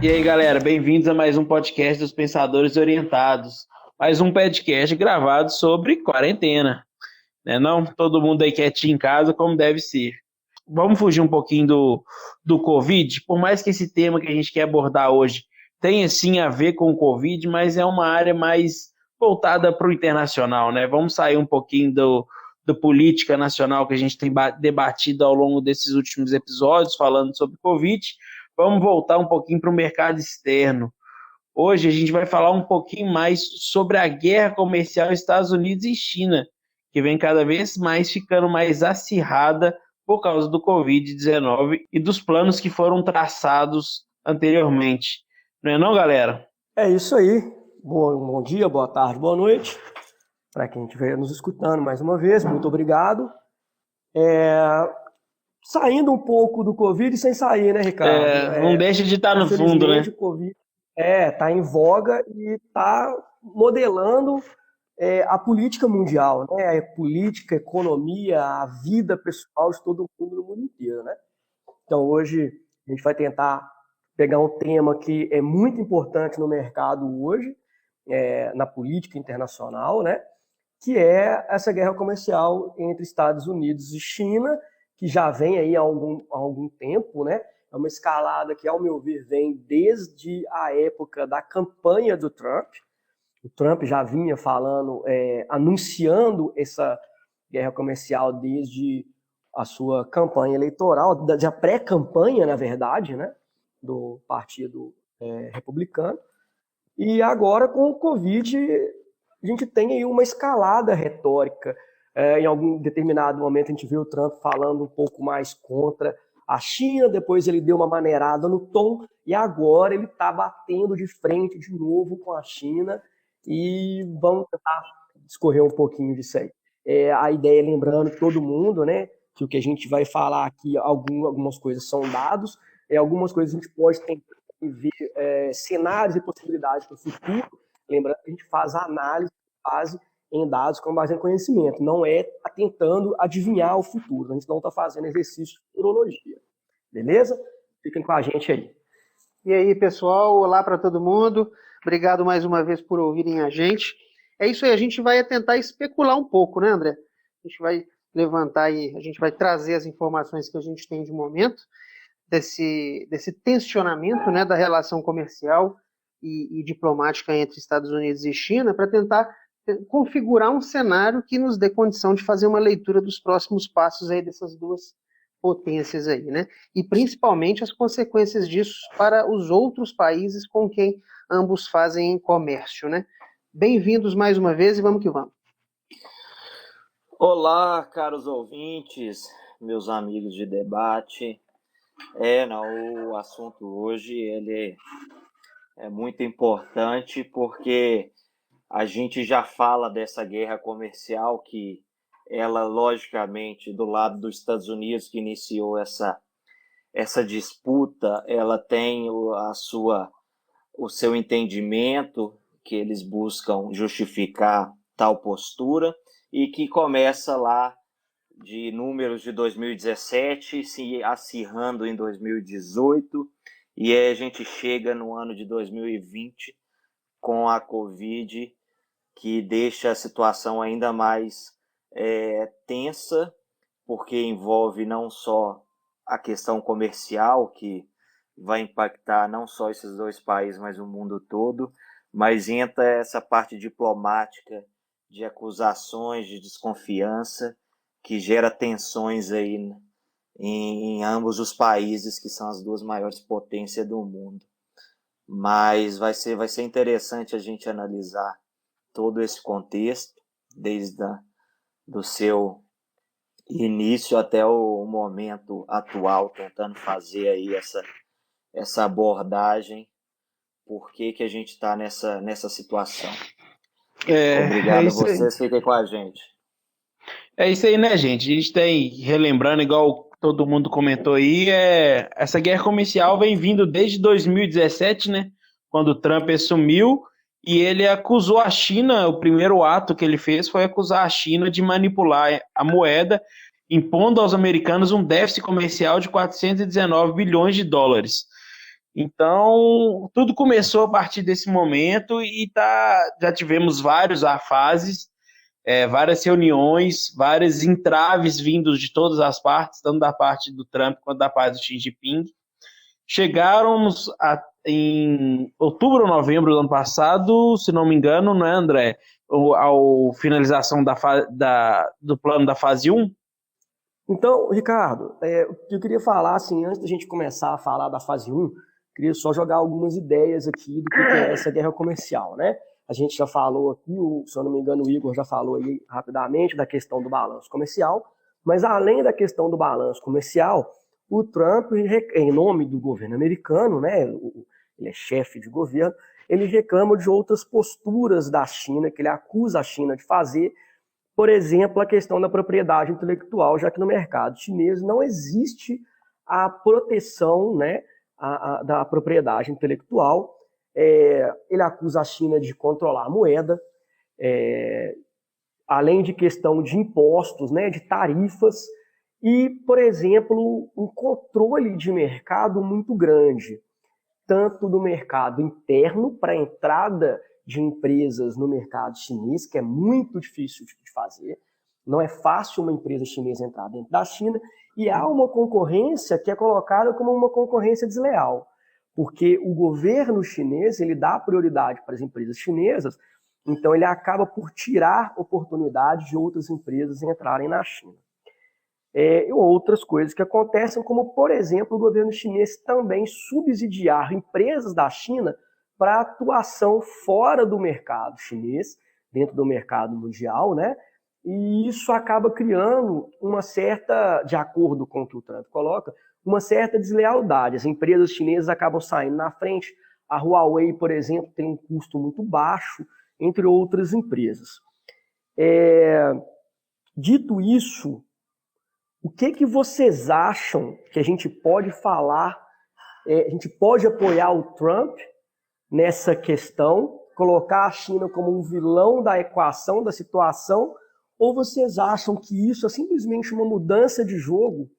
E aí, galera, bem-vindos a mais um podcast dos Pensadores Orientados. Mais um podcast gravado sobre quarentena, né? Não todo mundo aí quietinho em casa, como deve ser. Vamos fugir um pouquinho do Covid, por mais que esse tema que a gente quer abordar hoje tenha sim a ver com o Covid, mas é uma área mais voltada para o internacional, né? Vamos sair um pouquinho do política nacional que a gente tem debatido ao longo desses últimos episódios, falando sobre Covid. Vamos voltar um pouquinho para o mercado externo. Hoje a gente vai falar um pouquinho mais sobre a guerra comercial Estados Unidos e China, que vem cada vez mais ficando mais acirrada por causa do Covid-19 e dos planos que foram traçados anteriormente. Não é não, galera? É isso aí. Bom dia, boa tarde, boa noite. Para quem estiver nos escutando mais uma vez, muito obrigado. Saindo um pouco do Covid sem sair, né, Ricardo? Não deixa de estar no fundo, né? Infelizmente, o Covid está em voga e está modelando a política mundial, né? A política, a economia, a vida pessoal de todo mundo no mundo inteiro, né? Então, hoje, a gente vai tentar pegar um tema que é muito importante no mercado hoje, na política internacional, né? Que é essa guerra comercial entre Estados Unidos e China, que já vem aí há algum tempo, né? É uma escalada que, ao meu ver, vem desde a época da campanha do Trump. O Trump já vinha falando, anunciando essa guerra comercial desde a sua campanha eleitoral, da pré-campanha, na verdade, né? Do Partido Republicano. E agora, com o Covid, a gente tem aí uma escalada retórica. Em algum determinado momento, a gente viu o Trump falando um pouco mais contra a China, depois ele deu uma maneirada no tom, e agora ele está batendo de frente de novo com a China, e vamos tentar discorrer um pouquinho disso aí. A ideia, lembrando todo mundo, né, que o que a gente vai falar aqui, algumas coisas são dados, algumas coisas a gente pode tentar ver cenários e possibilidades para o futuro, lembrando que a gente faz a análise base em dados com base em conhecimento, não é tentando adivinhar o futuro, a gente não está fazendo exercício de futurologia, beleza? Fiquem com a gente aí. E aí, pessoal, olá para todo mundo, obrigado mais uma vez por ouvirem a gente. É isso aí, a gente vai tentar especular um pouco, né, André? A gente vai levantar aí, a gente vai trazer as informações que a gente tem de momento, desse tensionamento, né, da relação comercial e diplomática entre Estados Unidos e China, para tentar configurar um cenário que nos dê condição de fazer uma leitura dos próximos passos aí dessas duas potências aí, né? E principalmente as consequências disso para os outros países com quem ambos fazem comércio, né? Bem-vindos mais uma vez e vamos que vamos. Olá, caros ouvintes, meus amigos de debate. O assunto hoje ele é muito importante porque a gente já fala dessa guerra comercial que ela, logicamente, do lado dos Estados Unidos que iniciou essa disputa, ela tem o seu entendimento, que eles buscam justificar tal postura, e que começa lá de números de 2017, se acirrando em 2018, e aí a gente chega no ano de 2020 com a Covid, que deixa a situação ainda mais tensa, porque envolve não só a questão comercial, que vai impactar não só esses dois países, mas o mundo todo, mas entra essa parte diplomática de acusações, de desconfiança, que gera tensões aí em ambos os países, que são as duas maiores potências do mundo. Mas vai ser interessante a gente analisar todo esse contexto, desde do seu início até o momento atual, tentando fazer aí essa abordagem, por que a gente está nessa situação. Obrigado a vocês, fiquem com a gente. É isso aí, né, gente? A gente tem, relembrando, igual todo mundo comentou aí, essa guerra comercial vem vindo desde 2017, né? Quando o Trump assumiu, e ele acusou a China, o primeiro ato que ele fez foi acusar a China de manipular a moeda, impondo aos americanos um déficit comercial de 419 bilhões de dólares. Então, tudo começou a partir desse momento e já tivemos vários afases, várias reuniões, vários entraves vindos de todas as partes, tanto da parte do Trump quanto da parte do Xi Jinping. Chegamos em outubro ou novembro do ano passado, se não me engano, não é, André? A finalização do plano da fase 1? Então, Ricardo, eu queria falar, assim, antes da gente começar a falar da fase 1, queria só jogar algumas ideias aqui do que é essa guerra comercial, né? A gente já falou aqui, se eu não me engano, o Igor já falou aí rapidamente da questão do balanço comercial, mas além da questão do balanço comercial, o Trump, em nome do governo americano, né, ele é chefe de governo, ele reclama de outras posturas da China, que ele acusa a China de fazer, por exemplo, a questão da propriedade intelectual, já que no mercado chinês não existe a proteção, né, da propriedade intelectual. Ele acusa a China de controlar a moeda, além de questão de impostos, né, de tarifas, e, por exemplo, um controle de mercado muito grande, tanto do mercado interno para a entrada de empresas no mercado chinês, que é muito difícil de fazer. Não é fácil uma empresa chinesa entrar dentro da China, e há uma concorrência que é colocada como uma concorrência desleal, porque o governo chinês ele dá prioridade para as empresas chinesas, então ele acaba por tirar oportunidade de outras empresas entrarem na China. E outras coisas que acontecem, como, por exemplo, o governo chinês também subsidiar empresas da China para atuação fora do mercado chinês, dentro do mercado mundial, né? E isso acaba criando uma certa, de acordo com o que o Trump coloca, uma certa deslealdade. As empresas chinesas acabam saindo na frente. A Huawei, por exemplo, tem um custo muito baixo, entre outras empresas. Dito isso, o que vocês acham que a gente pode falar, a gente pode apoiar o Trump nessa questão, colocar a China como um vilão da equação, da situação, ou vocês acham que isso é simplesmente uma mudança de jogo,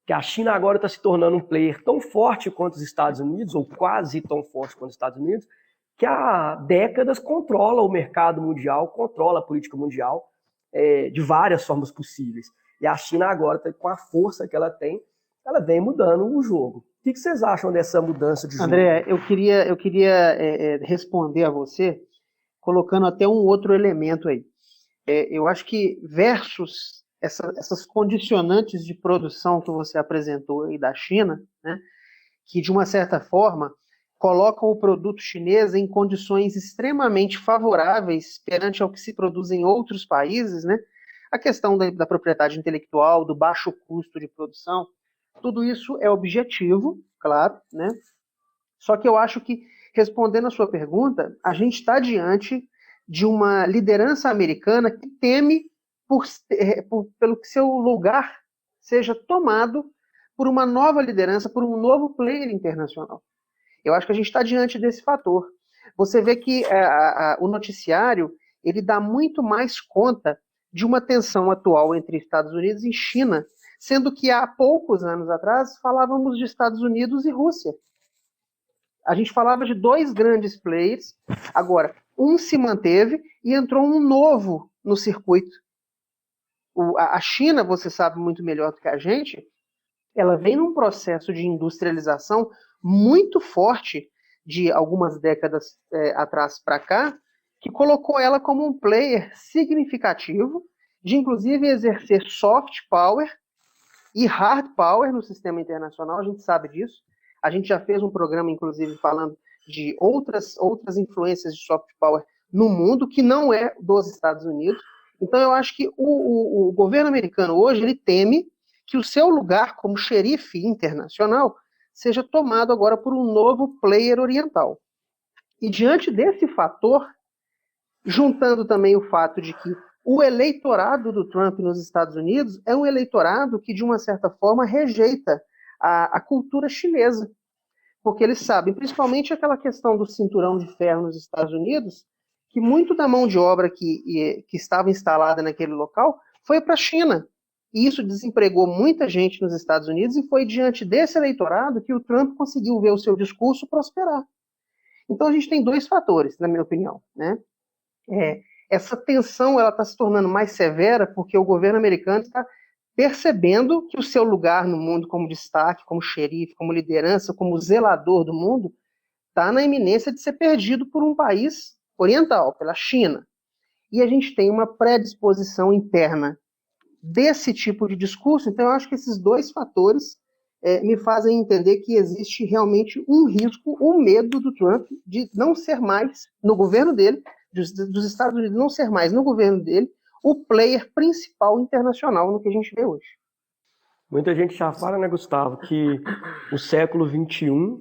que a China agora está se tornando um player tão forte quanto os Estados Unidos, ou quase tão forte quanto os Estados Unidos, que há décadas controla o mercado mundial, controla a política mundial de várias formas possíveis. E a China agora, com a força que ela tem, ela vem mudando o jogo. O que vocês acham dessa mudança de jogo? André, eu queria responder a você colocando até um outro elemento aí. Eu acho que versus essas condicionantes de produção que você apresentou aí da China, né, que de uma certa forma colocam o produto chinês em condições extremamente favoráveis perante ao que se produz em outros países, né? A questão da propriedade intelectual, do baixo custo de produção, tudo isso é objetivo, claro, né? Só que eu acho que, respondendo a sua pergunta, a gente está diante de uma liderança americana que teme pelo que seu lugar seja tomado por uma nova liderança, por um novo player internacional. Eu acho que a gente está diante desse fator. Você vê que o noticiário ele dá muito mais conta de uma tensão atual entre Estados Unidos e China, sendo que há poucos anos atrás falávamos de Estados Unidos e Rússia. A gente falava de dois grandes players, agora um se manteve e entrou um novo no circuito. A China, você sabe muito melhor do que a gente, ela vem num processo de industrialização muito forte de algumas décadas atrás para cá, que colocou ela como um player significativo, de inclusive exercer soft power e hard power no sistema internacional, a gente sabe disso. A gente já fez um programa, inclusive, falando de outras influências de soft power no mundo, que não é dos Estados Unidos. Então, eu acho que o governo americano hoje, ele teme que o seu lugar como xerife internacional seja tomado agora por um novo player oriental. E diante desse fator, juntando também o fato de que o eleitorado do Trump nos Estados Unidos é um eleitorado que, de uma certa forma, rejeita a cultura chinesa. Porque eles sabem, principalmente aquela questão do cinturão de ferro nos Estados Unidos, que muito da mão de obra que estava instalada naquele local foi para a China. E isso desempregou muita gente nos Estados Unidos e foi diante desse eleitorado que o Trump conseguiu ver o seu discurso prosperar. Então a gente tem dois fatores, na minha opinião, né? Essa tensão ela está se tornando mais severa porque o governo americano está percebendo que o seu lugar no mundo como destaque, como xerife, como liderança, como zelador do mundo, está na iminência de ser perdido por um país oriental, pela China. E a gente tem uma predisposição interna desse tipo de discurso. Então, eu acho que esses dois fatores me fazem entender que existe realmente um risco, um medo do Trump de não ser mais, no governo dele, dos Estados Unidos não ser mais, no governo dele, o player principal internacional no que a gente vê hoje. Muita gente já fala, né, Gustavo, que o século XXI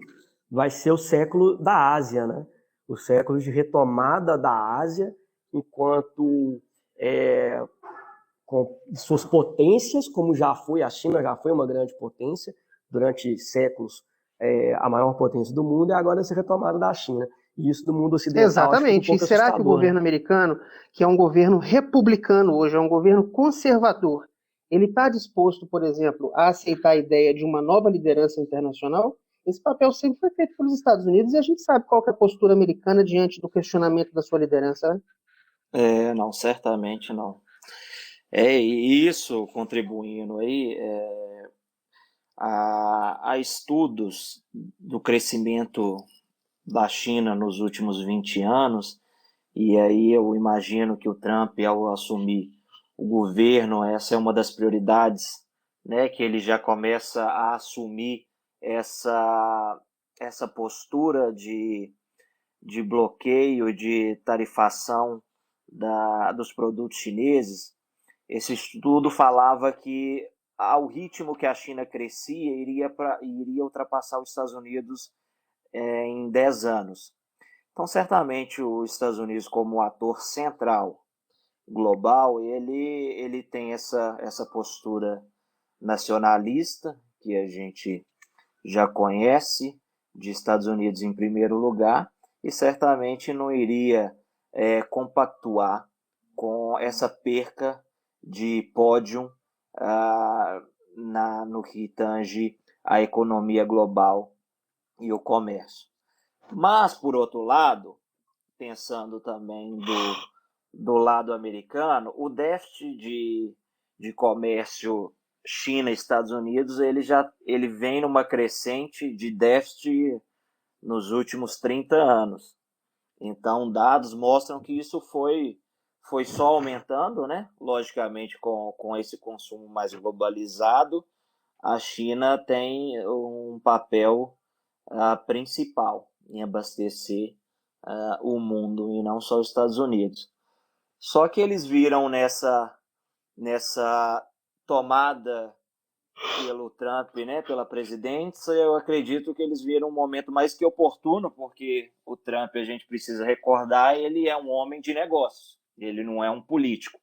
vai ser o século da Ásia, né? O século de retomada da Ásia, enquanto com suas potências, como já foi, a China já foi uma grande potência, durante séculos a maior potência do mundo, e agora essa retomada da China. E isso do mundo ocidental Exatamente. acho que é um pouco E será que o governo americano, que é um governo republicano hoje, é um governo conservador, ele está disposto, por exemplo, a aceitar a ideia de uma nova liderança internacional? Esse papel sempre foi feito pelos Estados Unidos e a gente sabe qual que é a postura americana diante do questionamento da sua liderança, né? Não, certamente não. E isso contribuindo aí a estudos do crescimento da China nos últimos 20 anos, e aí eu imagino que o Trump, ao assumir o governo, essa é uma das prioridades, né, que ele já começa a assumir essa postura de bloqueio, de tarifação dos produtos chineses. Esse estudo falava que ao ritmo que a China crescia, iria ultrapassar os Estados Unidos em 10 anos. Então, certamente, os Estados Unidos, como ator central global, ele tem essa postura nacionalista, que a gente já conhece, de Estados Unidos em primeiro lugar, e certamente não iria compactuar com essa perca de pódio no que tange a economia global e o comércio. Mas, por outro lado, pensando também do lado americano, o déficit de comércio China-Estados Unidos ele vem numa crescente de déficit nos últimos 30 anos. Então, dados mostram que isso foi só aumentando, né? Logicamente, com esse consumo mais globalizado, a China tem um papel principal em abastecer o mundo e não só os Estados Unidos. Só que eles viram nessa tomada pelo Trump, né, pela presidência, eu acredito que eles viram um momento mais que oportuno, porque o Trump, a gente precisa recordar, ele é um homem de negócios, ele não é um político.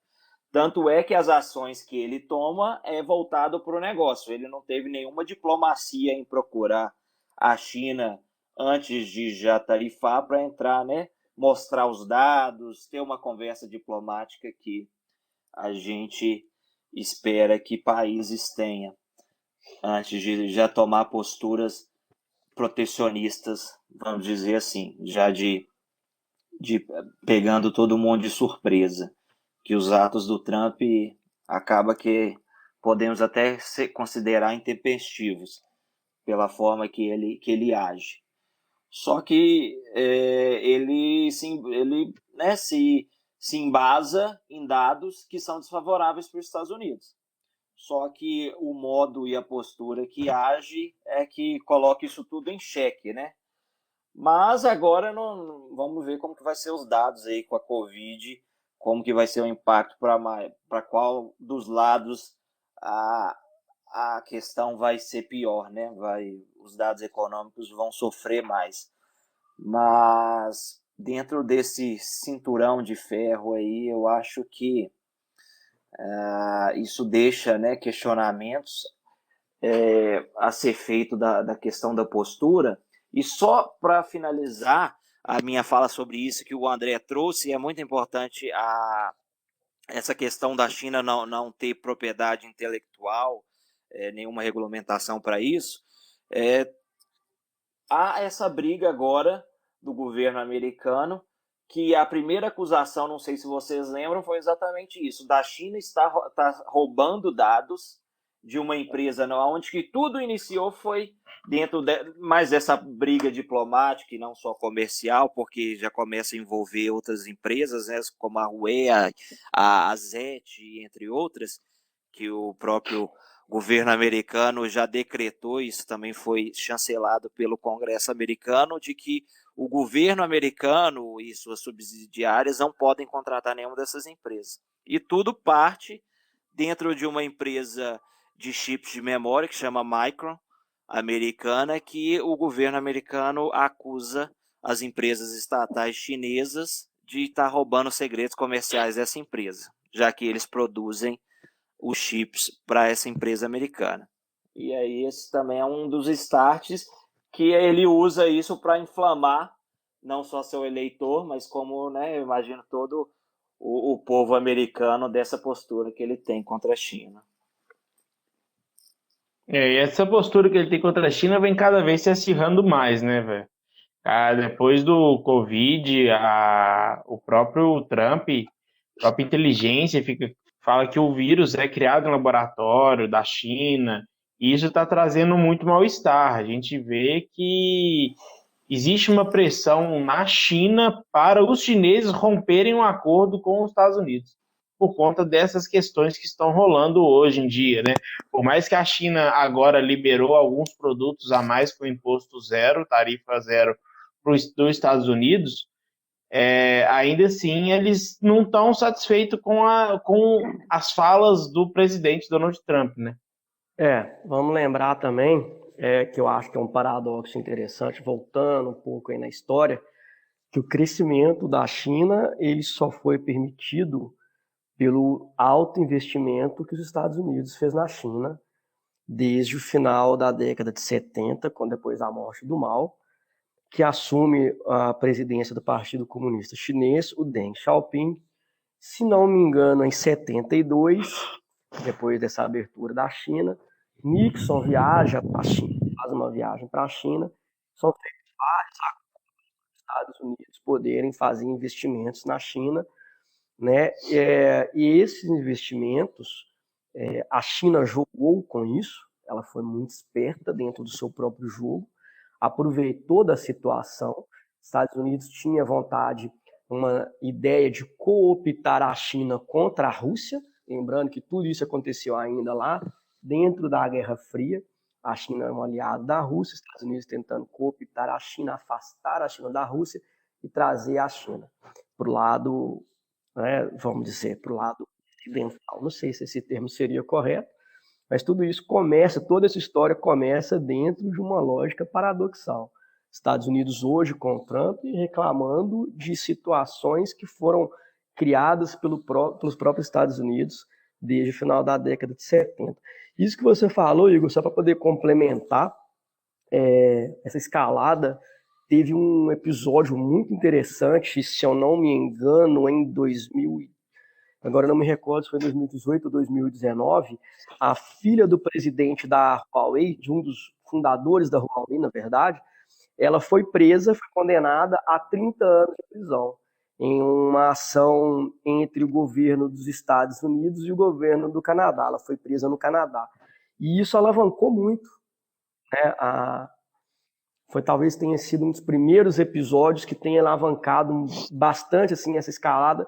Tanto é que as ações que ele toma é voltado para o negócio. Ele não teve nenhuma diplomacia em procurar a China antes de já tarifar para entrar, né, mostrar os dados, ter uma conversa diplomática que a gente espera que países tenham antes de já tomar posturas protecionistas, vamos dizer assim, já de pegando todo mundo de surpresa, que os atos do Trump acaba que podemos até considerar intempestivos pela forma que ele age. Só que ele se embasa em dados que são desfavoráveis para os Estados Unidos. Só que o modo e a postura que age é que coloca isso tudo em xeque, né? Mas agora vamos ver como que vai ser os dados aí com a Covid, como que vai ser o impacto para qual dos lados a questão vai ser pior, né? Os dados econômicos vão sofrer mais. Mas dentro desse cinturão de ferro aí, eu acho que isso deixa, né, questionamentos a ser feito da questão da postura. E só para finalizar a minha fala sobre isso que o André trouxe, é muito importante essa questão da China não ter propriedade intelectual, nenhuma regulamentação para isso, há essa briga agora do governo americano, que a primeira acusação, não sei se vocês lembram, foi exatamente isso, da China está roubando dados de uma empresa, onde que tudo iniciou foi dentro mais dessa briga diplomática e não só comercial, porque já começa a envolver outras empresas, né, como a Huawei, a ZTE, entre outras, que o próprio governo americano já decretou, isso também foi chancelado pelo Congresso americano, de que o governo americano e suas subsidiárias não podem contratar nenhuma dessas empresas. E tudo parte dentro de uma empresa de chips de memória que chama Micron, americana, que o governo americano acusa as empresas estatais chinesas de estar roubando segredos comerciais dessa empresa, já que eles produzem os chips para essa empresa americana. E aí esse também é um dos starts que ele usa isso para inflamar não só seu eleitor, mas como, né, eu imagino todo o povo americano dessa postura que ele tem contra a China. E essa postura que ele tem contra a China vem cada vez se acirrando mais, né, velho? Depois do Covid, o próprio Trump, a própria inteligência fala que o vírus é criado em laboratório da China, e isso está trazendo muito mal-estar. A gente vê que existe uma pressão na China para os chineses romperem um acordo com os Estados Unidos, por conta dessas questões que estão rolando hoje em dia, né? Por mais que a China agora liberou alguns produtos a mais com imposto zero, tarifa zero dos Estados Unidos, ainda assim eles não estão satisfeitos com as falas do presidente Donald Trump, né? Vamos lembrar também que eu acho que é um paradoxo interessante, voltando um pouco aí na história, que o crescimento da China ele só foi permitido pelo alto investimento que os Estados Unidos fez na China desde o final da década de 70, depois da morte do Mao, que assume a presidência do Partido Comunista Chinês, o Deng Xiaoping. Se não me engano, em 72, depois dessa abertura da China, Nixon viaja para a China, faz uma viagem para a China, são feitos vários acordos para os Estados Unidos poderem fazer investimentos na China, né? E esses investimentos, a China jogou com isso, ela foi muito esperta dentro do seu próprio jogo, aproveitou da situação. Os Estados Unidos tinha vontade, uma ideia de cooptar a China contra a Rússia, lembrando que tudo isso aconteceu ainda lá dentro da Guerra Fria. A China é um aliado da Rússia, os Estados Unidos tentando cooptar a China, afastar a China da Rússia e trazer a China para o lado, né, vamos dizer, para o lado ocidental. Não sei se esse termo seria correto, mas tudo isso toda essa história começa dentro de uma lógica paradoxal. Estados Unidos hoje com o Trump reclamando de situações que foram criadas pelos próprios Estados Unidos desde o final da década de 70. Isso que você falou, Igor, só para poder complementar, essa escalada, teve um episódio muito interessante, se eu não me engano, em 2000, agora não me recordo se foi 2018 ou 2019, a filha do presidente da Huawei, de um dos fundadores da Huawei, na verdade, ela foi presa, foi condenada a 30 anos de prisão, em uma ação entre o governo dos Estados Unidos e o governo do Canadá. Ela foi presa no Canadá. E isso alavancou muito, né, talvez tenha sido um dos primeiros episódios que tenha alavancado bastante assim, essa escalada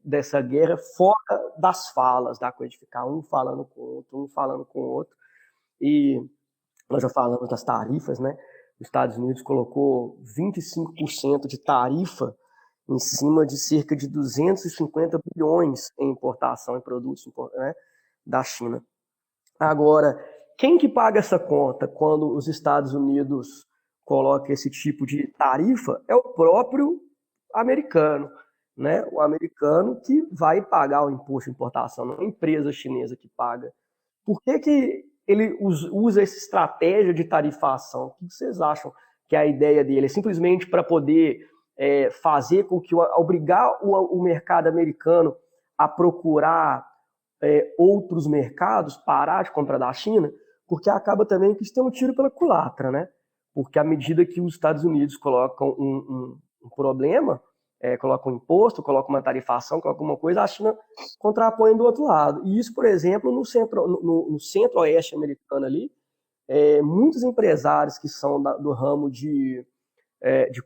dessa guerra, fora das falas, da coisa de ficar um falando com o outro, um falando com o outro. E nós já falamos das tarifas, né? Os Estados Unidos colocou 25% de tarifa em cima de cerca de 250 bilhões em importação em produtos, né, da China. Agora, quem que paga essa conta quando os Estados Unidos colocam esse tipo de tarifa? É o próprio americano, né? O americano que vai pagar o imposto de importação, não é a empresa chinesa que paga. Por que ele usa essa estratégia de tarifação? O que vocês acham que é a ideia dele? É simplesmente para poder fazer com que obrigar o mercado americano a procurar outros mercados, parar de comprar da China, porque acaba também que isso tem um tiro pela culatra, né? Porque à medida que os Estados Unidos colocam um problema, colocam um imposto, colocam uma tarifação, colocam uma coisa, a China contrapõe do outro lado. E isso, por exemplo, no centro-oeste americano ali, muitos empresários que são do ramo de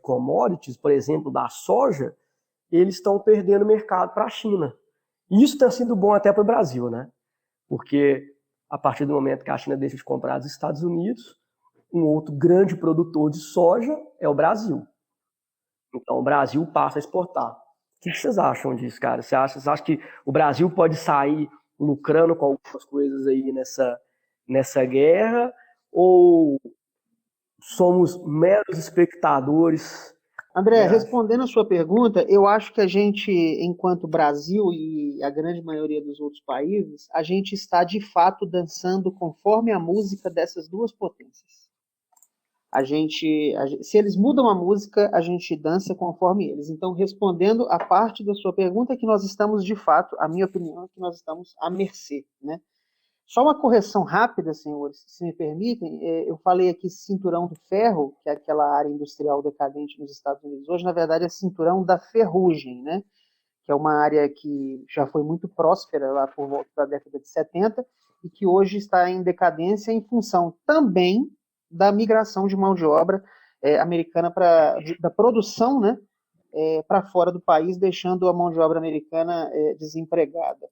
commodities, por exemplo, da soja, eles estão perdendo mercado para a China. E isso está sendo bom até para o Brasil, né? Porque a partir do momento que a China deixa de comprar dos Estados Unidos, um outro grande produtor de soja é o Brasil. Então o Brasil passa a exportar. O que vocês acham disso, cara? Vocês acham que o Brasil pode sair lucrando com algumas coisas aí nessa guerra? Ou somos meros espectadores? André, respondendo a sua pergunta, eu acho que a gente, enquanto Brasil e a grande maioria dos outros países, a gente está de fato dançando conforme a música dessas duas potências. Se eles mudam a música, a gente dança conforme eles. Então, respondendo a parte da sua pergunta, que nós estamos de fato, a minha opinião é que nós estamos à mercê, né? Só uma correção rápida, senhores, se me permitem. Eu falei aqui cinturão do ferro, que é aquela área industrial decadente nos Estados Unidos. Hoje, na verdade, é cinturão da ferrugem, né? Que é uma área que já foi muito próspera lá por volta da década de 70 e que hoje está em decadência em função também da migração de mão de obra americana da produção, né? Para fora do país, deixando a mão de obra americana desempregada.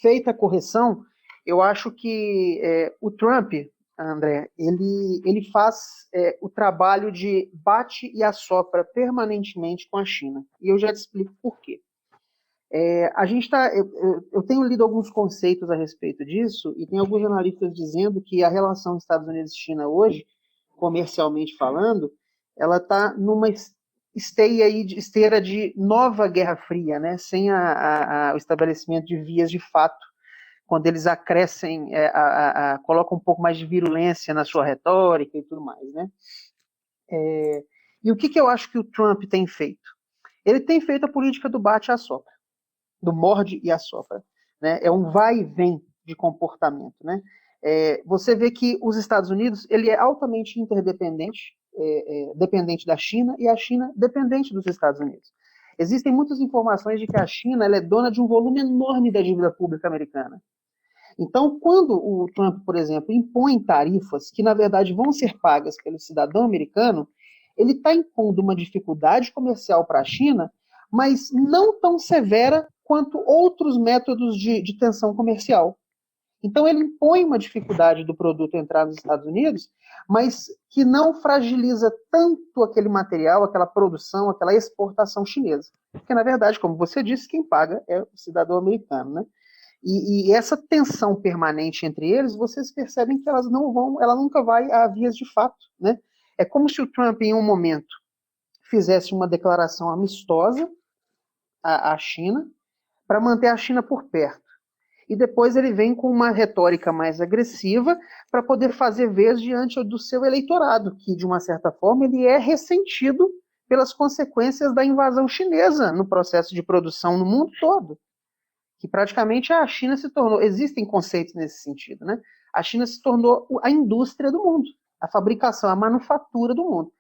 Feita a correção, eu acho que o Trump, André, ele faz o trabalho de bate e assopra permanentemente com a China. E eu já te explico por quê. Eu tenho lido alguns conceitos a respeito disso, e tem alguns analistas dizendo que a relação Estados Unidos e China hoje, comercialmente falando, ela está numa esteira de nova Guerra Fria, né? Sem o estabelecimento de vias de fato, quando eles acrescem, colocam um pouco mais de virulência na sua retórica e tudo mais, né? E o que eu acho que o Trump tem feito? Ele tem feito a política do bate e assopra, do morde e assopra, né? É um vai e vem de comportamento, né? Você vê que os Estados Unidos, ele é altamente interdependente, dependente da China, e a China dependente dos Estados Unidos. Existem muitas informações de que a China ela é dona de um volume enorme da dívida pública americana. Então, quando o Trump, por exemplo, impõe tarifas que, na verdade, vão ser pagas pelo cidadão americano, ele está impondo uma dificuldade comercial para a China, mas não tão severa quanto outros métodos de tensão comercial. Então, ele impõe uma dificuldade do produto entrar nos Estados Unidos, mas que não fragiliza tanto aquele material, aquela produção, aquela exportação chinesa. Porque, na verdade, como você disse, quem paga é o cidadão americano, né? E essa tensão permanente entre eles, vocês percebem que ela nunca vai a vias de fato, né? É como se o Trump, em um momento, fizesse uma declaração amistosa à China para manter a China por perto. E depois ele vem com uma retórica mais agressiva para poder fazer vez diante do seu eleitorado, que, de uma certa forma, ele é ressentido pelas consequências da invasão chinesa no processo de produção no mundo todo. Que praticamente a China se tornou, existem conceitos nesse sentido, né? A China se tornou a indústria do mundo, a fabricação, a manufatura do mundo.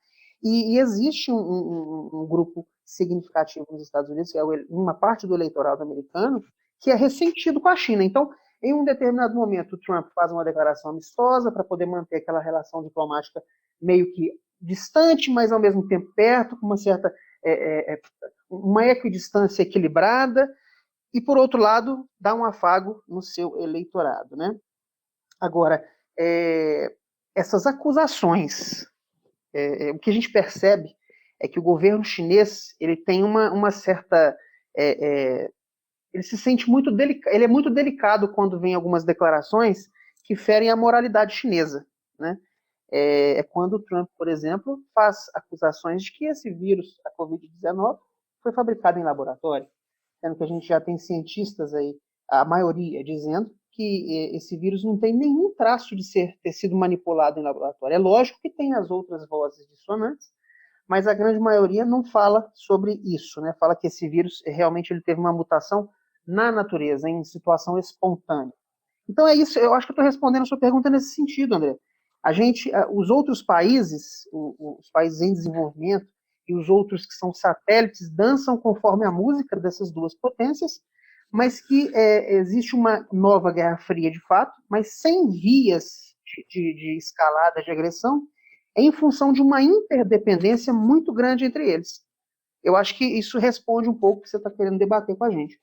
E existe um grupo significativo nos Estados Unidos, que é uma parte do eleitorado americano, que é ressentido com a China. Então, em um determinado momento, o Trump faz uma declaração amistosa para poder manter aquela relação diplomática meio que distante, mas ao mesmo tempo perto, com uma certa uma equidistância equilibrada, e, por outro lado, dá um afago no seu eleitorado, né? Agora, essas acusações, o que a gente percebe é que o governo chinês ele tem uma certa... ele se sente muito delicado, ele é muito delicado quando vem algumas declarações que ferem a moralidade chinesa, né? Quando o Trump, por exemplo, faz acusações de que esse vírus, a Covid-19, foi fabricado em laboratório, sendo que a gente já tem cientistas aí, a maioria, dizendo que esse vírus não tem nenhum traço de ter sido manipulado em laboratório. É lógico que tem as outras vozes dissonantes, mas a grande maioria não fala sobre isso, né? Fala que esse vírus realmente ele teve uma mutação na natureza, em situação espontânea. Então é isso, eu acho que eu estou respondendo a sua pergunta nesse sentido, André. Os outros países, os países em desenvolvimento e os outros que são satélites, dançam conforme a música dessas duas potências, mas que existe uma nova Guerra Fria de fato, mas sem vias de escalada, de agressão, em função de uma interdependência muito grande entre eles. Eu acho que isso responde um pouco o que você está querendo debater com a gente.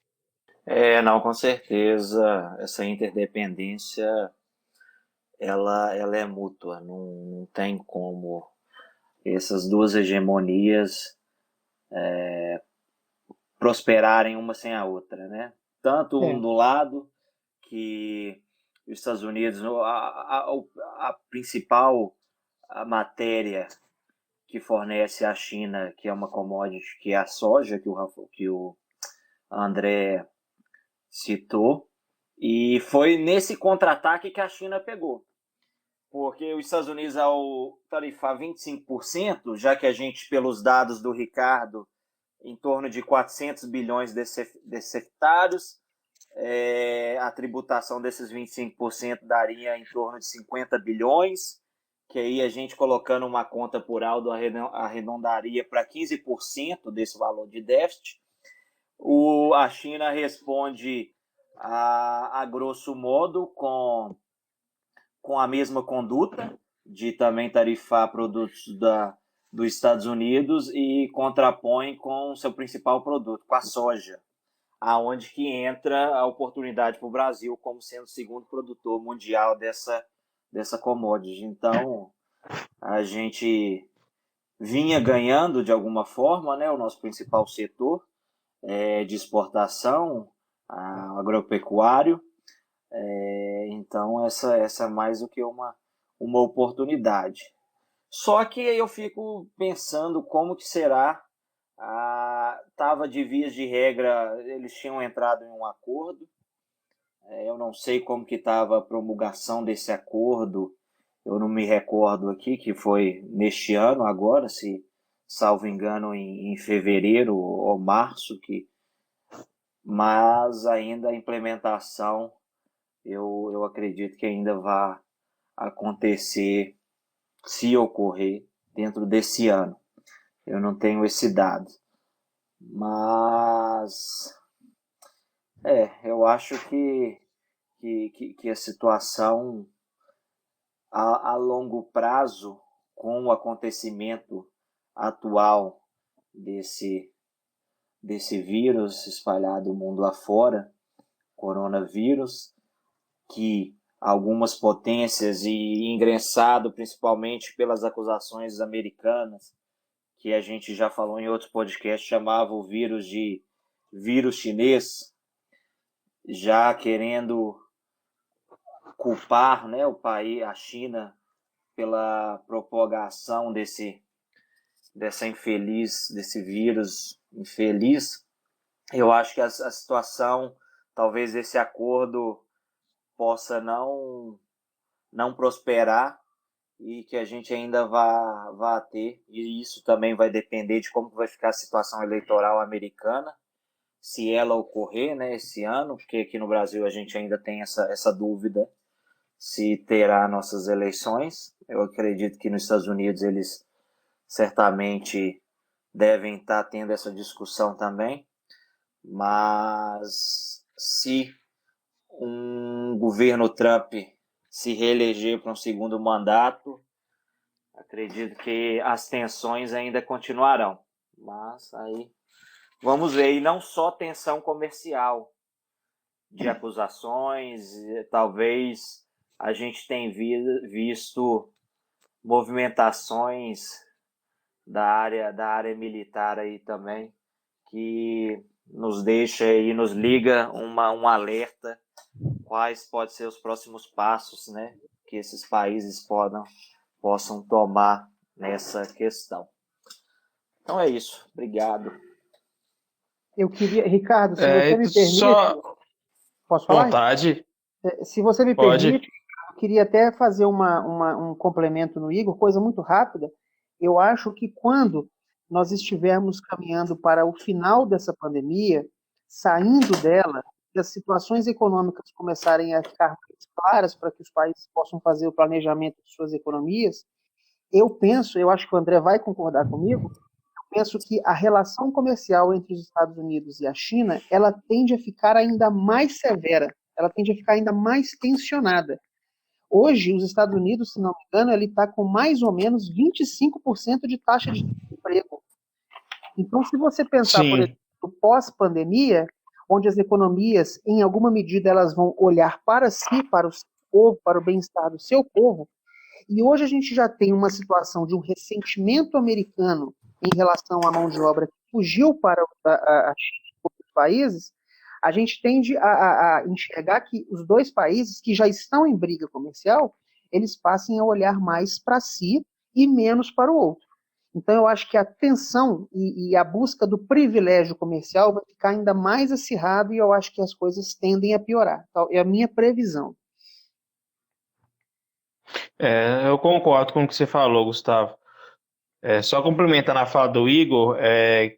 Não, com certeza, essa interdependência, ela é mútua, não tem como essas duas hegemonias prosperarem uma sem a outra, né? Tanto um do lado, que os Estados Unidos, a principal matéria que fornece a China, que é uma commodity, que é a soja, que o André citou, e foi nesse contra-ataque que a China pegou. Porque os Estados Unidos, ao tarifar 25%, já que a gente, pelos dados do Ricardo, em torno de 400 bilhões desses hectares, a tributação desses 25% daria em torno de 50 bilhões, que aí a gente colocando uma conta por alto arredondaria para 15% desse valor de déficit. A China responde a grosso modo com a mesma conduta de também tarifar produtos dos Estados Unidos e contrapõe com o seu principal produto, com a soja, aonde que entra a oportunidade para o Brasil como sendo o segundo produtor mundial dessa commodity. Então, a gente vinha ganhando de alguma forma, né, o nosso principal setor de exportação, agropecuário. Então, essa é mais do que uma oportunidade. Só que eu fico pensando como que será. Estava de vias de regra, eles tinham entrado em um acordo. Eu não sei como que estava a promulgação desse acordo. Eu não me recordo aqui, que foi neste ano agora, se salvo engano, em fevereiro ou março, mas ainda a implementação, eu acredito que ainda vai acontecer, se ocorrer, dentro desse ano. Eu não tenho esse dado. Mas eu acho que a situação a longo prazo, com o acontecimento atual desse vírus espalhado mundo afora, coronavírus, que algumas potências, e engrensado principalmente pelas acusações americanas, que a gente já falou em outros podcasts, chamava o vírus de vírus chinês, já querendo culpar, né, o país, a China, pela propagação desse vírus infeliz. Eu acho que a situação, talvez esse acordo possa não prosperar e que a gente ainda vá ter, e isso também vai depender de como vai ficar a situação eleitoral americana, se ela ocorrer, né, esse ano, porque aqui no Brasil a gente ainda tem essa dúvida se terá nossas eleições. Eu acredito que nos Estados Unidos eles certamente devem estar tendo essa discussão também, mas se um governo Trump se reeleger para um segundo mandato, acredito que as tensões ainda continuarão. Mas aí vamos ver. E não só tensão comercial, de acusações, talvez a gente tenha visto movimentações da área militar aí também, que nos deixa e nos liga um alerta quais podem ser os próximos passos, né, que esses países possam tomar nessa questão. Então é isso. Obrigado. Eu queria, Ricardo, se você me permite, posso falar? Vontade. Se você me Pode. permite, eu queria até fazer um complemento no Igor, coisa muito rápida. Eu acho que quando nós estivermos caminhando para o final dessa pandemia, saindo dela, e as situações econômicas começarem a ficar mais claras para que os países possam fazer o planejamento de suas economias, eu acho que o André vai concordar comigo, penso que a relação comercial entre os Estados Unidos e a China, ela tende a ficar ainda mais severa, ela tende a ficar ainda mais tensionada. Hoje, os Estados Unidos, se não me engano, ele está com mais ou menos 25% de taxa de desemprego. Então, se você pensar, por Sim, exemplo, pós-pandemia, onde as economias, em alguma medida, elas vão olhar para si, para o seu povo, para o bem-estar do seu povo, e hoje a gente já tem uma situação de um ressentimento americano em relação à mão de obra que fugiu para a China e outros países, a gente tende a enxergar que os dois países que já estão em briga comercial, eles passem a olhar mais para si e menos para o outro. Então eu acho que a tensão e a busca do privilégio comercial vai ficar ainda mais acirrado e eu acho que as coisas tendem a piorar. Então, é a minha previsão. eu concordo com o que você falou, Gustavo. Só complementando a fala do Igor,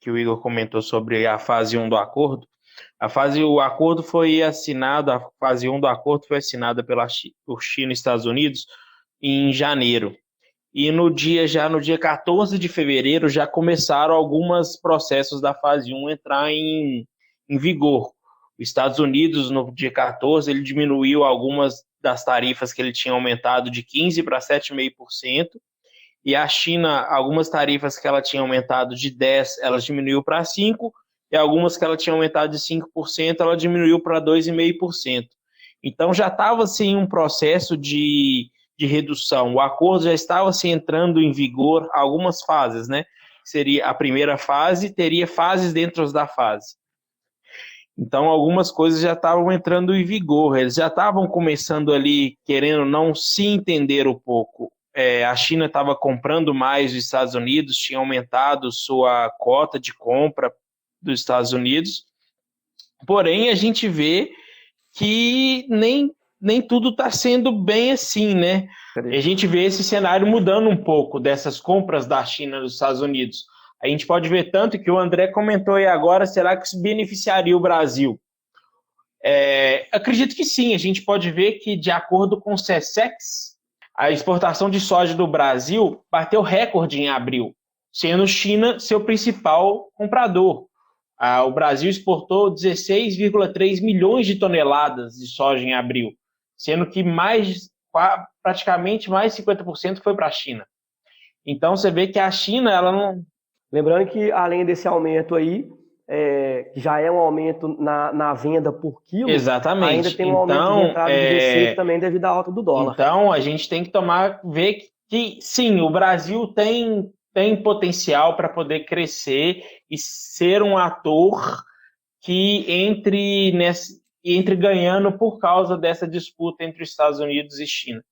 que o Igor comentou sobre a fase 1 do acordo. O acordo foi assinado, a fase 1 do acordo foi assinada por China e Estados Unidos em janeiro. E no dia 14 de fevereiro já começaram alguns processos da fase 1 entrar em vigor. Os Estados Unidos, no dia 14, ele diminuiu algumas das tarifas que ele tinha aumentado de 15% para 7,5%, e a China, algumas tarifas que ela tinha aumentado de 10%, ela diminuiu para 5%, e algumas que ela tinha aumentado de 5%, ela diminuiu para 2,5%. Então já estava assim um processo de redução. O acordo já estava se entrando em vigor algumas fases, né? Seria a primeira fase, teria fases dentro da fase. Então algumas coisas já estavam entrando em vigor, eles já estavam começando ali, querendo não se entender um pouco. A China estava comprando mais dos Estados Unidos, tinha aumentado sua cota de compra dos Estados Unidos, porém a gente vê que nem tudo está sendo bem assim, né? A gente vê esse cenário mudando um pouco dessas compras da China dos Estados Unidos. A gente pode ver tanto que o André comentou aí agora, será que isso beneficiaria o Brasil? Acredito que sim, a gente pode ver que, de acordo com o SESEX, a exportação de soja do Brasil bateu recorde em abril, sendo China seu principal comprador. O Brasil exportou 16,3 milhões de toneladas de soja em abril, sendo que praticamente mais de 50% foi para a China. Então você vê que a China, ela não... Lembrando que, além desse aumento aí, que já é um aumento na venda por quilo, Exatamente. ainda tem um aumento de entrada de receita também devido à alta do dólar. Então, a gente tem que ver que sim, o Brasil tem potencial para poder crescer e ser um ator que entre ganhando por causa dessa disputa entre os Estados Unidos e China.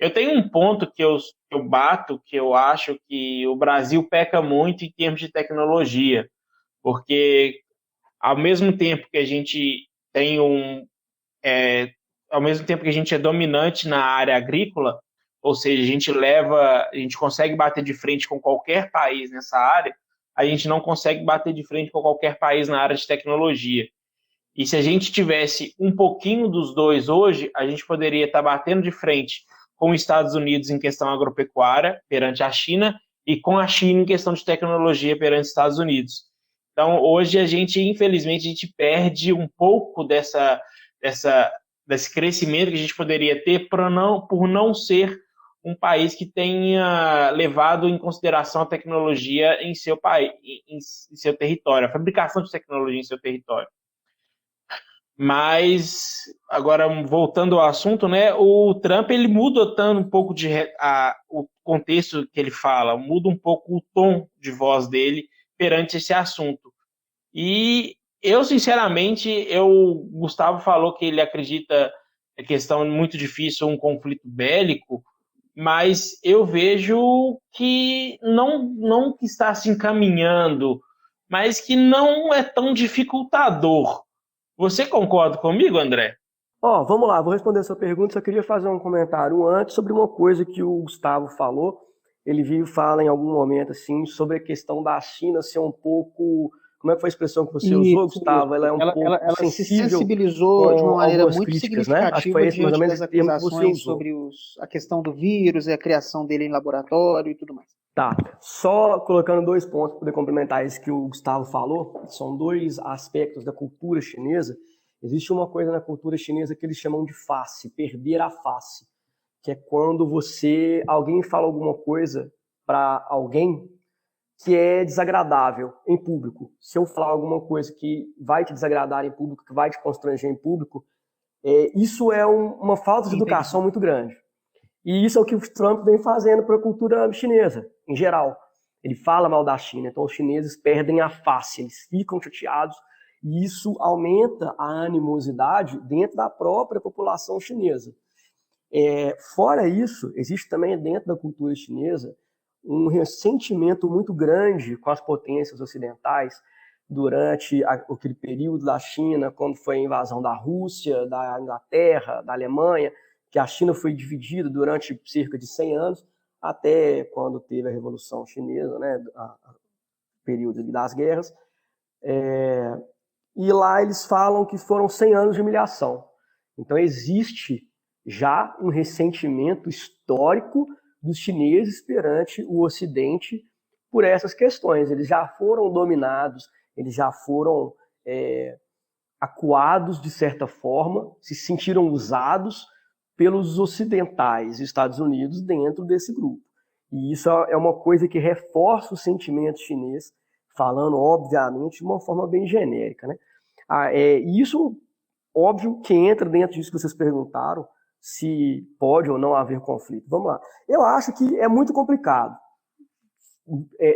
Eu tenho um ponto que eu bato, que eu acho que o Brasil peca muito em termos de tecnologia, porque ao mesmo tempo que a gente tem ao mesmo tempo que a gente é dominante na área agrícola, ou seja, a gente consegue bater de frente com qualquer país nessa área, a gente não consegue bater de frente com qualquer país na área de tecnologia. E se a gente tivesse um pouquinho dos dois hoje, a gente poderia estar batendo de frente com os Estados Unidos em questão agropecuária perante a China e com a China em questão de tecnologia perante os Estados Unidos. Então, hoje, infelizmente, a gente perde um pouco desse crescimento que a gente poderia ter por não ser um país que tenha levado em consideração a tecnologia em seu país, em seu território, a fabricação de tecnologia em seu território. Mas, agora, voltando ao assunto, né, o Trump ele muda tanto um pouco o contexto que ele fala, muda um pouco o tom de voz dele perante esse assunto. E eu, sinceramente, Gustavo falou que ele acredita que é questão muito difícil, um conflito bélico, mas eu vejo que não que está se encaminhando, mas que não é tão dificultador. Você concorda comigo, André? Vamos lá, vou responder a sua pergunta, só queria fazer um comentário antes sobre uma coisa que o Gustavo falou. Ele fala em algum momento assim, sobre a questão da China ser um pouco Como é que foi a expressão que você usou, Gustavo? Ela é um pouco ela se sensível sensibilizou de uma com maneira algumas muito críticas, né? Acho que significativa foi esse mais ou diante menos das esse termo que você acusações usou. sobre a questão do vírus e a criação dele em laboratório e tudo mais. Tá, só colocando 2 pontos para poder complementar isso que o Gustavo falou, são 2 aspectos da cultura chinesa. Existe uma coisa na cultura chinesa que eles chamam de face, perder a face, que é quando alguém fala alguma coisa para alguém que é desagradável em público. Se eu falar alguma coisa que vai te desagradar em público, que vai te constranger em público, isso é uma falta de educação muito grande. E isso é o que o Trump vem fazendo para a cultura chinesa, em geral. Ele fala mal da China, então os chineses perdem a face, eles ficam chateados, e isso aumenta a animosidade dentro da própria população chinesa. Fora isso, existe também dentro da cultura chinesa um ressentimento muito grande com as potências ocidentais durante aquele período da China, quando foi a invasão da Rússia, da Inglaterra, da Alemanha, que a China foi dividida durante cerca de 100 anos, até quando teve a Revolução Chinesa, né, o período das guerras. E lá eles falam que foram 100 anos de humilhação. Então existe já um ressentimento histórico dos chineses perante o Ocidente por essas questões. Eles já foram dominados, eles já foram acuados de certa forma, se sentiram usados pelos ocidentais, Estados Unidos, dentro desse grupo. E isso é uma coisa que reforça o sentimento chinês, falando, obviamente, de uma forma bem genérica, né? E isso, óbvio, que entra dentro disso que vocês perguntaram, se pode ou não haver conflito. Vamos lá. Eu acho que é muito complicado.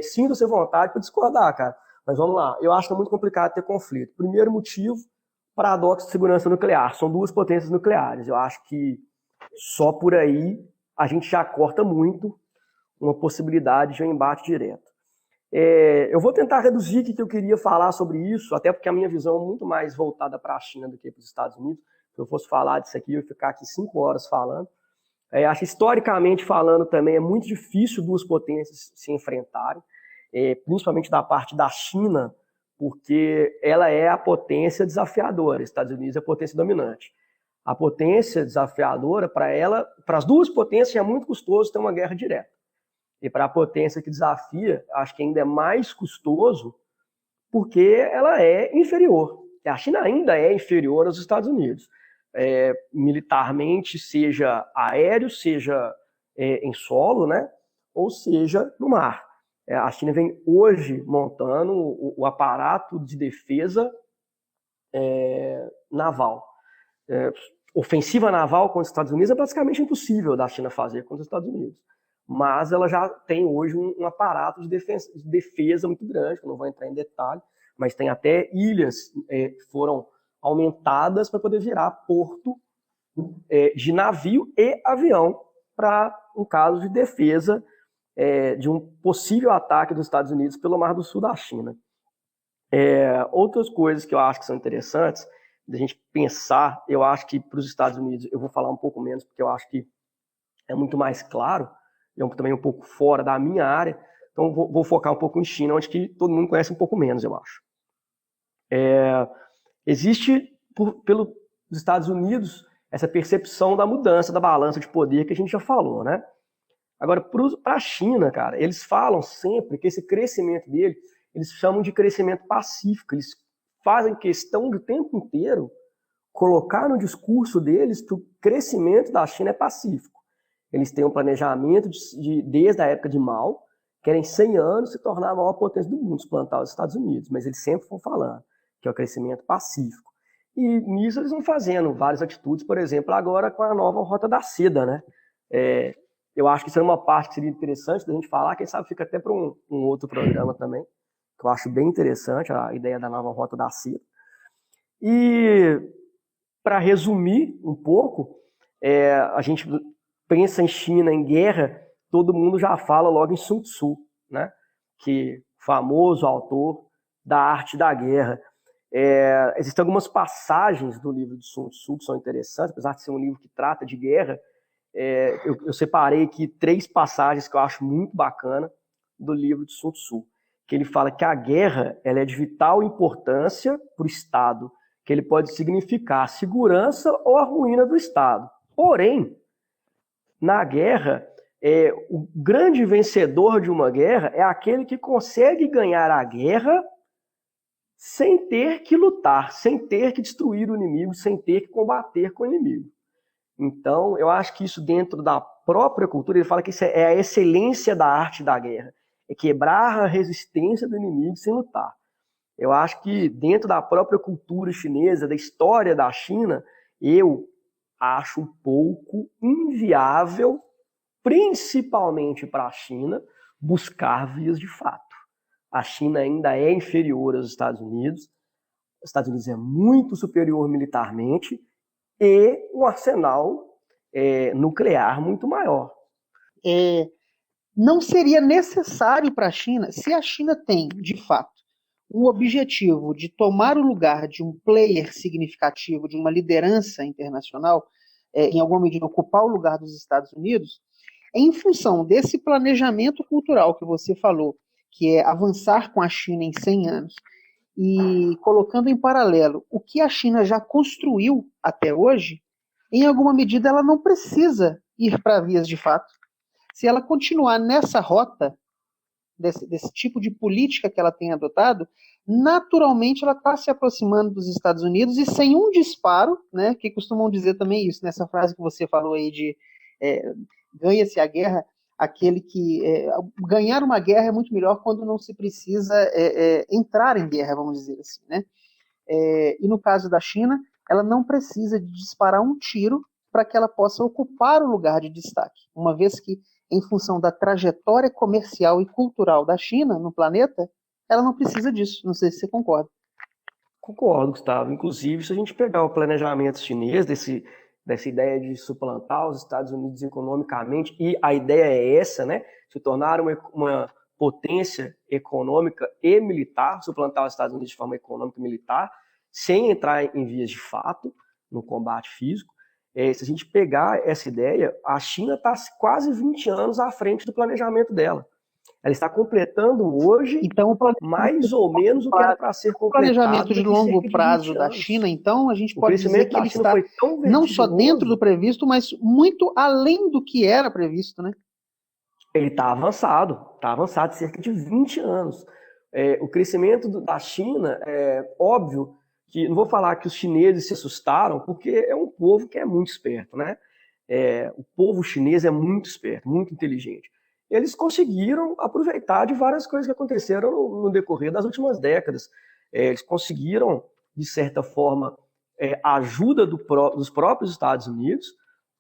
Sinto-se à vontade para discordar, cara. Mas vamos lá. Eu acho que é muito complicado ter conflito. Primeiro motivo, paradoxo de segurança nuclear. São 2 potências nucleares. Eu acho que só por aí a gente já corta muito uma possibilidade de um embate direto. Eu vou tentar reduzir o que eu queria falar sobre isso, até porque a minha visão é muito mais voltada para a China do que para os Estados Unidos. Se eu fosse falar disso aqui, eu ia ficar aqui 5 horas falando. Acho que historicamente falando também é muito difícil 2 potências se enfrentarem, principalmente da parte da China, porque ela é a potência desafiadora, Estados Unidos é a potência dominante. A potência desafiadora, para as 2 potências é muito custoso ter uma guerra direta. E para a potência que desafia, acho que ainda é mais custoso, porque ela é inferior. A China ainda é inferior aos Estados Unidos. Militarmente, seja aéreo, seja em solo, né? Ou seja no mar. A China vem hoje montando o aparato de defesa naval. Ofensiva naval contra os Estados Unidos é praticamente impossível da China fazer contra os Estados Unidos. Mas ela já tem hoje um aparato de defesa muito grande, que eu não vou entrar em detalhe, mas tem até ilhas que foram aumentadas para poder virar porto de navio e avião para um caso de defesa de um possível ataque dos Estados Unidos pelo Mar do Sul da China. Outras coisas que eu acho que são interessantes da gente pensar, eu acho que para os Estados Unidos, eu vou falar um pouco menos, porque eu acho que é muito mais claro, e também um pouco fora da minha área, então vou focar um pouco em China, onde que todo mundo conhece um pouco menos, eu acho. Existe, pelos Estados Unidos, essa percepção da mudança da balança de poder que a gente já falou, né? Agora, para a China, cara, eles falam sempre que esse crescimento dele, eles chamam de crescimento pacífico, eles fazem questão do tempo inteiro colocar no discurso deles que o crescimento da China é pacífico. Eles têm um planejamento desde a época de Mao, querem 100 anos se tornar a maior potência do mundo, suplantar os Estados Unidos, mas eles sempre vão falando que é o crescimento pacífico. E nisso eles vão fazendo várias atitudes, por exemplo, agora com a nova Rota da Seda, né? Eu acho que isso é uma parte que seria interessante da gente falar, quem sabe fica até para um outro programa também, que eu acho bem interessante a ideia da nova Rota da Seda. E, para resumir um pouco, a gente pensa em China, em guerra, todo mundo já fala logo em Sun Tzu, né? Que famoso autor da arte da guerra. Existem algumas passagens do livro de Sun Tzu que são interessantes, apesar de ser um livro que trata de guerra. Eu separei aqui 3 passagens que eu acho muito bacana do livro de Sun Tzu. que ele fala que a guerra ela é de vital importância para o Estado, que ele pode significar a segurança ou a ruína do Estado. Porém, na guerra, o grande vencedor de uma guerra é aquele que consegue ganhar a guerra sem ter que lutar, sem ter que destruir o inimigo, sem ter que combater com o inimigo. Então, eu acho que isso dentro da própria cultura, ele fala que isso é a excelência da arte da guerra, é quebrar a resistência do inimigo sem lutar. Eu acho que dentro da própria cultura chinesa, da história da China, eu acho um pouco inviável, principalmente para a China, buscar vias de fato. A China ainda é inferior aos Estados Unidos. Os Estados Unidos é muito superior militarmente e um arsenal nuclear muito maior. Não seria necessário para a China, se a China tem, de fato, o objetivo de tomar o lugar de um player significativo, de uma liderança internacional, em alguma medida ocupar o lugar dos Estados Unidos, em função desse planejamento cultural que você falou, que é avançar com a China em 100 anos, e colocando em paralelo o que a China já construiu até hoje, em alguma medida ela não precisa ir para vias de fato. Se ela continuar nessa rota, desse tipo de política que ela tem adotado, naturalmente ela está se aproximando dos Estados Unidos e sem um disparo, né, que costumam dizer também isso, nessa frase que você falou aí de ganha-se a guerra, aquele que ganhar uma guerra é muito melhor quando não se precisa entrar em guerra, vamos dizer assim, né? E no caso da China, ela não precisa de disparar um tiro para que ela possa ocupar o lugar de destaque, uma vez que, em função da trajetória comercial e cultural da China no planeta, ela não precisa disso. Não sei se você concorda. Concordo, Gustavo. Inclusive, se a gente pegar o planejamento chinês, dessa ideia de suplantar os Estados Unidos economicamente, e a ideia é essa, né? Se tornar uma potência econômica e militar, suplantar os Estados Unidos de forma econômica e militar, sem entrar em vias de fato no combate físico. Se a gente pegar essa ideia, a China está quase 20 anos à frente do planejamento dela. Ela está completando hoje mais ou menos o que era para ser completado. O planejamento de longo prazo da China, então, a gente pode dizer que ele está não só dentro do previsto, mas muito além do que era previsto, né? Ele está avançado cerca de 20 anos. O crescimento da China, óbvio, que não vou falar que os chineses se assustaram, porque é um povo que é muito esperto, né? O povo chinês é muito esperto, muito inteligente. Eles conseguiram aproveitar de várias coisas que aconteceram no decorrer das últimas décadas. Eles conseguiram, de certa forma, a ajuda dos próprios Estados Unidos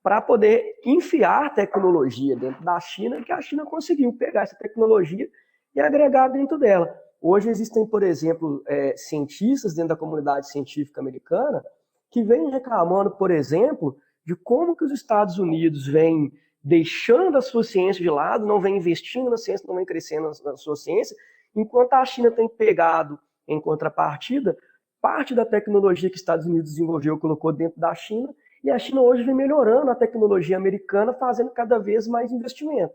para poder enfiar tecnologia dentro da China, que a China conseguiu pegar essa tecnologia e agregar dentro dela. Hoje existem, por exemplo, cientistas dentro da comunidade científica americana que vêm reclamando, por exemplo, de como que os Estados Unidos vêm deixando a sua ciência de lado, não vem investindo na ciência, não vem crescendo na sua ciência, enquanto a China tem pegado, em contrapartida, parte da tecnologia que os Estados Unidos desenvolveu, colocou dentro da China, e a China hoje vem melhorando a tecnologia americana, fazendo cada vez mais investimento.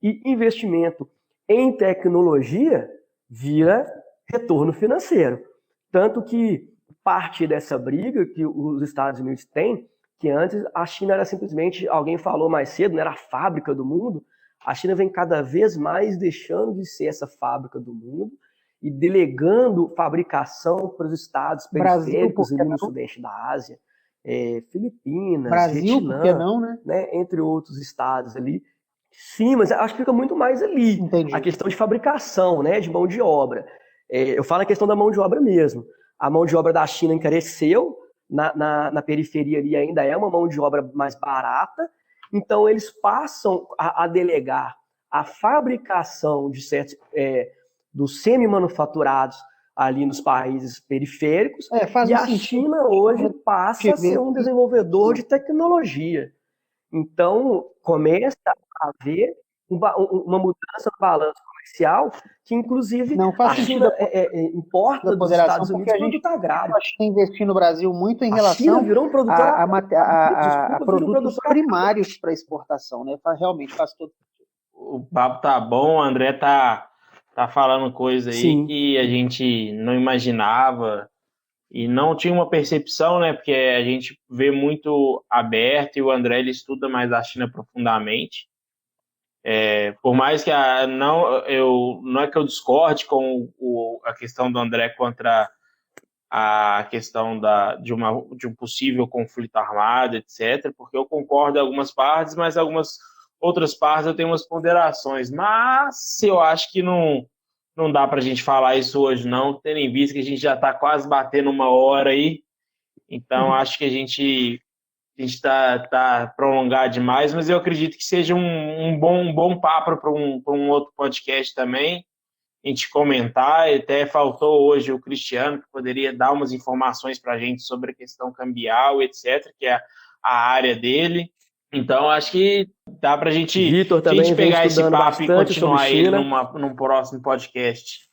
E investimento em tecnologia vira retorno financeiro. Tanto que parte dessa briga que os Estados Unidos têm, que antes a China era simplesmente, alguém falou mais cedo, não era a fábrica do mundo, a China vem cada vez mais deixando de ser essa fábrica do mundo e delegando fabricação para os estados periféricos ali no sudeste da Ásia, Filipinas, Brasil, Vietnã, por que não, né? Entre outros estados ali. Sim, mas acho que fica muito mais ali. Entendi. A questão de fabricação, né, de mão de obra. Eu falo a questão da mão de obra mesmo. A mão de obra da China encareceu, na periferia ali ainda é uma mão de obra mais barata, então eles passam a delegar a fabricação de certos dos semi-manufaturados ali nos países periféricos, e a China hoje passa a ser um desenvolvedor de tecnologia. Então começa a haver uma mudança no balanço comercial, que inclusive a China importa dos Estados Unidos produto agrário. A China investir no Brasil muito em relação a produtos primários para exportação, né? Realmente faz todo sentido. O papo tá bom, o André tá tá falando coisa aí Sim. que a gente não imaginava e não tinha uma percepção, né? Porque a gente vê muito aberto e o André ele estuda mais a China profundamente. Por mais que não é que eu discorde com a questão do André contra a questão de um possível conflito armado, etc., porque eu concordo em algumas partes, mas algumas outras partes eu tenho umas ponderações. Mas eu acho que não dá para a gente falar isso hoje, não, tendo em vista que a gente já está quase batendo 1 hora aí. Então, acho que a gente está prolongado demais, mas eu acredito que seja um bom papo para um outro podcast também, a gente comentar. Até faltou hoje o Cristiano, que poderia dar umas informações para a gente sobre a questão cambial, etc., que é a área dele. Então, acho que dá para a gente pegar esse papo e continuar ele num próximo podcast.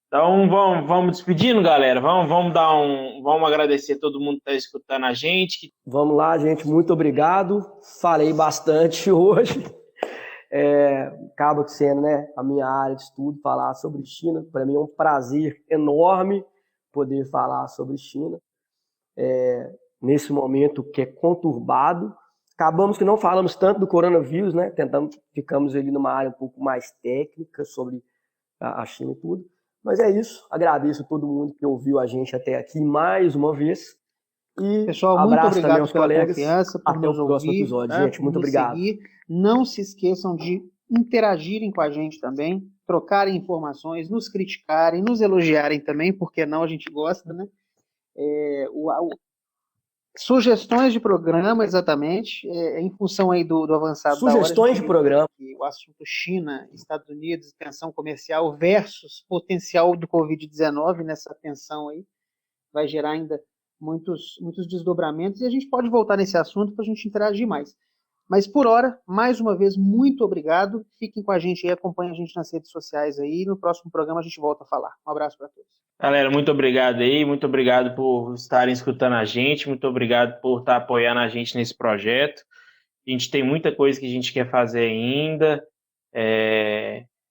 Então, vamos despedindo, galera. Vamos agradecer a todo mundo que está escutando a gente. Vamos lá, gente. Muito obrigado. Falei bastante hoje. Acaba sendo, né, a minha área de estudo, falar sobre China. Para mim é um prazer enorme poder falar sobre China nesse momento que é conturbado. Acabamos que não falamos tanto do coronavírus, né? Ficamos ali numa área um pouco mais técnica sobre a China e tudo. Mas é isso. Agradeço a todo mundo que ouviu a gente até aqui mais uma vez. E pessoal, abraço muito obrigado também aos pela colegas. confiança, por até nos o próximo ouvir, episódio, né, gente. Muito obrigado. Seguir. Não se esqueçam de interagirem com a gente também, trocarem informações, nos criticarem, nos elogiarem também, porque não, a gente gosta, né? Sugestões de programa, exatamente, em função aí do avançado da hora. Sugestões de programa. O assunto China, Estados Unidos, tensão comercial versus potencial do Covid-19, nessa tensão aí, vai gerar ainda muitos desdobramentos, e a gente pode voltar nesse assunto para a gente interagir mais. Mas por hora, mais uma vez, muito obrigado. Fiquem com a gente aí, acompanhem a gente nas redes sociais aí. No próximo programa a gente volta a falar. Um abraço para todos. Galera, muito obrigado aí, muito obrigado por estarem escutando a gente, muito obrigado por estar apoiando a gente nesse projeto. A gente tem muita coisa que a gente quer fazer ainda,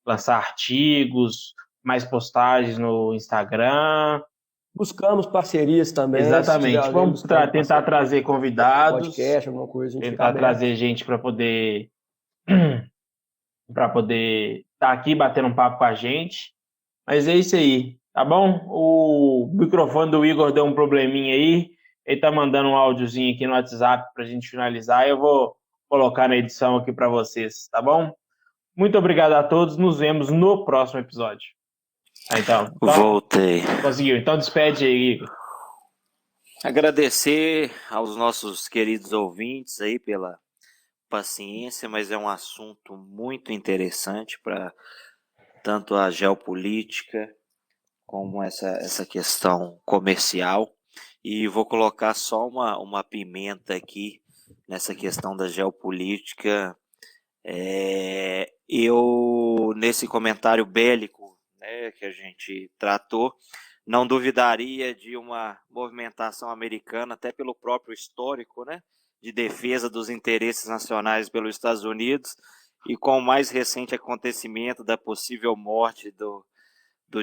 lançar artigos, mais postagens no Instagram. Buscamos parcerias também. Exatamente, vamos tentar trazer convidados, podcast, alguma coisa, tentar trazer gente para poder estar aqui batendo um papo com a gente. Mas é isso aí, tá bom? O microfone do Igor deu um probleminha aí, ele tá mandando um áudiozinho aqui no WhatsApp pra gente finalizar, eu vou colocar na edição aqui para vocês, tá bom? Muito obrigado a todos, nos vemos no próximo episódio. Então, voltei. Conseguiu, então despede aí, Igor. Agradecer aos nossos queridos ouvintes aí pela paciência, mas é um assunto muito interessante para tanto a geopolítica como essa questão comercial. E vou colocar só uma pimenta aqui nessa questão da geopolítica. Eu, nesse comentário bélico, né, que a gente tratou, não duvidaria de uma movimentação americana, até pelo próprio histórico, né, de defesa dos interesses nacionais pelos Estados Unidos, e com o mais recente acontecimento da possível morte do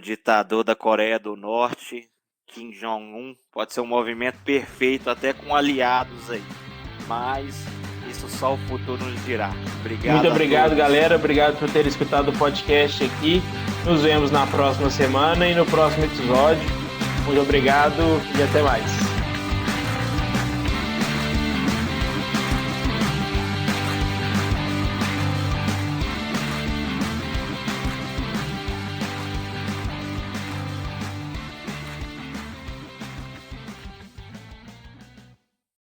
ditador da Coreia do Norte, Kim Jong-un, pode ser um movimento perfeito, até com aliados aí, mas isso só o futuro nos dirá. Obrigado. Muito obrigado, galera. Obrigado por ter escutado o podcast aqui. Nos vemos na próxima semana e no próximo episódio. Muito obrigado e até mais.